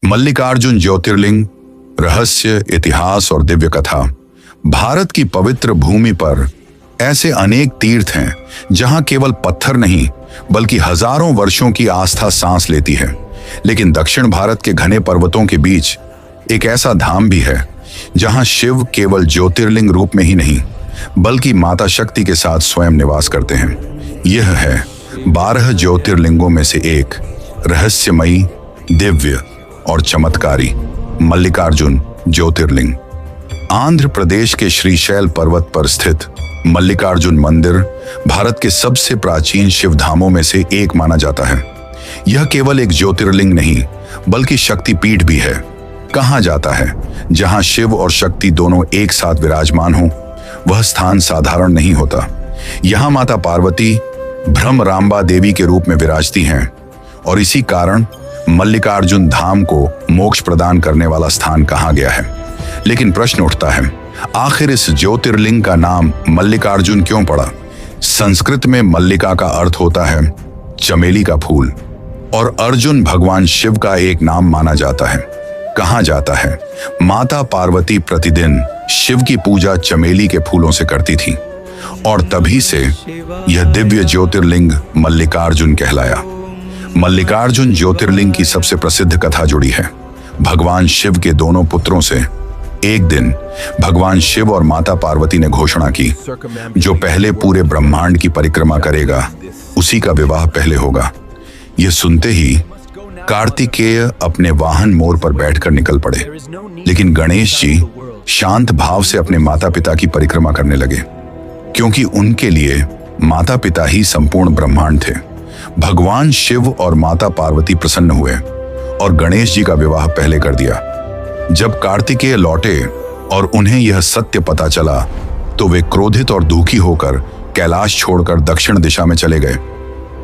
मल्लिकार्जुन ज्योतिर्लिंग, रहस्य, इतिहास और दिव्य कथा। भारत की पवित्र भूमि पर ऐसे अनेक तीर्थ हैं जहां केवल पत्थर नहीं बल्कि हजारों वर्षों की आस्था सांस लेती है। लेकिन दक्षिण भारत के घने पर्वतों के बीच एक ऐसा धाम भी है जहां शिव केवल ज्योतिर्लिंग रूप में ही नहीं बल्कि माता शक्ति के साथ स्वयं निवास करते हैं। यह है 12 ज्योतिर्लिंगों में से एक, रहस्यमयी, दिव्य और चमत्कारी मल्लिकार्जुन ज्योतिर्लिंग। आंध्र प्रदेश के श्रीशैल पर्वत पर स्थित मल्लिकार्जुन मंदिर भारत के सबसे प्राचीन शिव धामों में से एक माना जाता है। यह केवल एक ज्योतिर्लिंग नहीं बल्कि शक्तिपीठ भी है। कहा जाता है जहां शिव और शक्ति दोनों एक साथ विराजमान हों, वह स्थान साधारण नहीं होता। यहां माता पार्वती भ्रमरांबा देवी के रूप में विराजती हैं और इसी कारण मल्लिकार्जुन धाम को मोक्ष प्रदान करने वाला स्थान कहा गया है। लेकिन प्रश्न उठता है, आखिर इस ज्योतिर्लिंग का नाम मल्लिकार्जुन क्यों पड़ा? संस्कृत में मल्लिका का अर्थ होता है चमेली का फूल और अर्जुन भगवान शिव का एक नाम माना जाता है। कहा जाता है माता पार्वती प्रतिदिन शिव की पूजा चमेली के फूलों से करती थी और तभी से यह दिव्य ज्योतिर्लिंग मल्लिकार्जुन कहलाया। मल्लिकार्जुन ज्योतिर्लिंग की सबसे प्रसिद्ध कथा जुड़ी है भगवान शिव के दोनों पुत्रों से। एक दिन भगवान शिव और माता पार्वती ने घोषणा की, जो पहले पूरे ब्रह्मांड की परिक्रमा करेगा उसी का विवाह पहले होगा। यह सुनते ही कार्तिकेय अपने वाहन मोर पर बैठकर निकल पड़े, लेकिन गणेश जी शांत भाव से अपने माता पिता की परिक्रमा करने लगे, क्योंकि उनके लिए माता पिता ही संपूर्ण ब्रह्मांड थे। भगवान शिव और माता पार्वती प्रसन्न हुए और गणेश जी का विवाह पहले कर दिया। जब कार्तिकेय लौटे और उन्हें यह सत्य पता चला तो वे क्रोधित और दुखी होकर कैलाश छोड़कर दक्षिण दिशा में चले गए।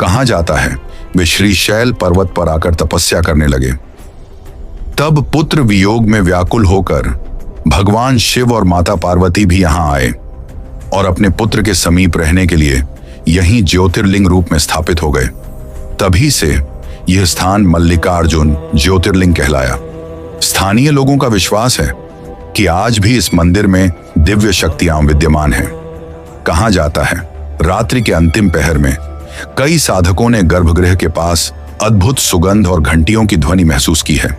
कहा जाता है वे श्रीशैल पर्वत पर आकर तपस्या करने लगे। तब पुत्र वियोग में व्याकुल होकर भगवान शिव और माता पार्वती भी यहां आए और अपने पुत्र के समीप रहने के लिए यहीं ज्योतिर्लिंग रूप में स्थापित हो गए। तभी से यह स्थान मल्लिकार्जुन ज्योतिर्लिंग कहलाया। स्थानीय लोगों का विश्वास है कि आज भी इस मंदिर में दिव्य शक्तियां विद्यमान हैं। कहा जाता है रात्रि के अंतिम पहर में कई साधकों ने गर्भगृह के पास अद्भुत सुगंध और घंटियों की ध्वनि महसूस की है।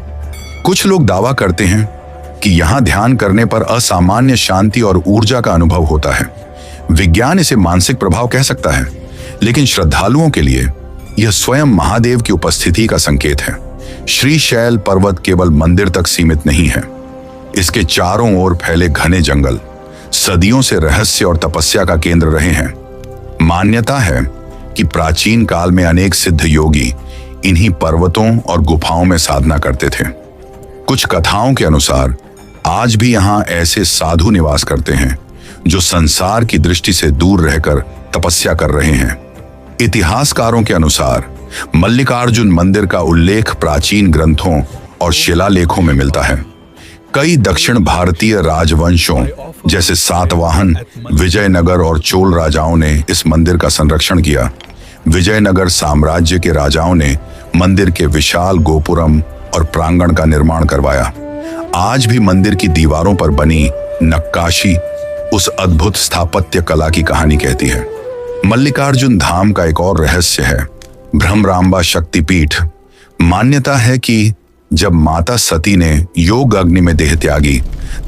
कुछ लोग दावा करते हैं कि यहां ध्यान करने पर असामान्य शांति और ऊर्जा का अनुभव होता है। विज्ञान इसे मानसिक प्रभाव कह सकता है, लेकिन श्रद्धालुओं के लिए यह स्वयं महादेव की उपस्थिति का संकेत है। श्रीशैल पर्वत केवल मंदिर तक सीमित नहीं है, इसके चारों ओर फैले घने जंगल सदियों से रहस्य और तपस्या का केंद्र रहे हैं। मान्यता है कि प्राचीन काल में अनेक सिद्ध योगी इन्हीं पर्वतों और गुफाओं में साधना करते थे। कुछ कथाओं के अनुसार आज भी यहां ऐसे साधु निवास करते हैं जो संसार की दृष्टि से दूर रहकर तपस्या कर रहे हैं। इतिहासकारों के अनुसार मल्लिकार्जुन मंदिर का उल्लेख प्राचीन ग्रंथों और शिलालेखों में मिलता है। कई दक्षिण भारतीय राजवंशों जैसे सातवाहन, विजयनगर और चोल राजाओं ने इस मंदिर का संरक्षण किया। विजयनगर साम्राज्य के राजाओं ने मंदिर के विशाल गोपुरम और प्रांगण का निर्माण करवाया। आज भी मंदिर की दीवारों पर बनी नक्काशी उस अद्भुत स्थापत्य कला की कहानी कहती है। मल्लिकार्जुन धाम का एक और रहस्य है भ्रमरांबा शक्तिपीठ। मान्यता है कि जब माता सती ने योग अग्नि में देह त्यागी,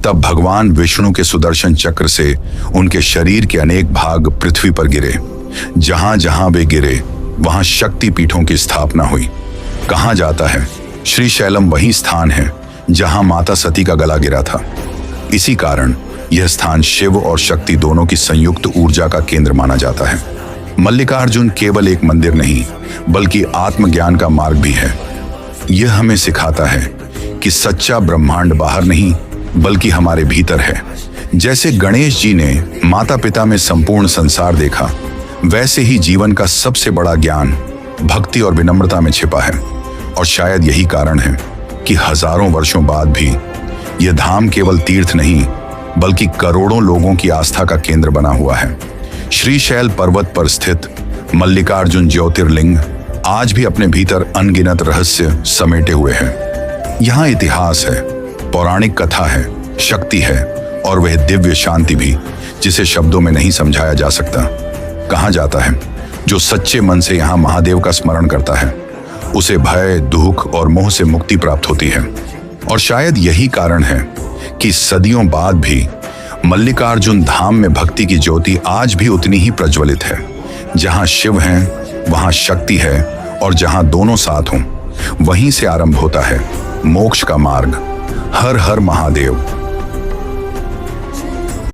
तब भगवान विष्णु के सुदर्शन चक्र से उनके शरीर के अनेक भाग पृथ्वी पर गिरे। जहां जहां वे गिरे वहां शक्ति पीठों की स्थापना हुई। कहा जाता है श्रीशैलम वही स्थान है जहां माता सती का गला गिरा था। इसी कारण यह स्थान शिव और शक्ति दोनों की संयुक्त ऊर्जा का केंद्र माना जाता है। मल्लिकार्जुन केवल एक मंदिर नहीं बल्कि आत्मज्ञान का मार्ग भी है। यह हमें सिखाता है कि सच्चा ब्रह्मांड बाहर नहीं बल्कि हमारे भीतर है। जैसे गणेश जी ने माता पिता में संपूर्ण संसार देखा, वैसे ही जीवन का सबसे बड़ा ज्ञान भक्ति और विनम्रता में छिपा है। और शायद यही कारण है कि हजारों वर्षों बाद भी यह धाम केवल तीर्थ नहीं बल्कि करोड़ों लोगों की आस्था का केंद्र बना हुआ है। श्रीशैल पर्वत पर स्थित मल्लिकार्जुन ज्योतिर्लिंग आज भी अपने भीतर अनगिनत रहस्य समेटे हुए हैं। यहाँ इतिहास है, पौराणिक कथा है, शक्ति है और वह दिव्य शांति भी जिसे शब्दों में नहीं समझाया जा सकता। कहा जाता है जो सच्चे मन से यहाँ महादेव का स्मरण करता है उसे भय, दुख और मोह से मुक्ति प्राप्त होती है। और शायद यही कारण है कि सदियों बाद भी मल्लिकार्जुन धाम में भक्ति की ज्योति आज भी उतनी ही प्रज्वलित है। जहाँ शिव हैं, वहाँ शक्ति है और जहाँ दोनों साथ हों, वहीं से आरंभ होता है मोक्ष का मार्ग। हर हर महादेव।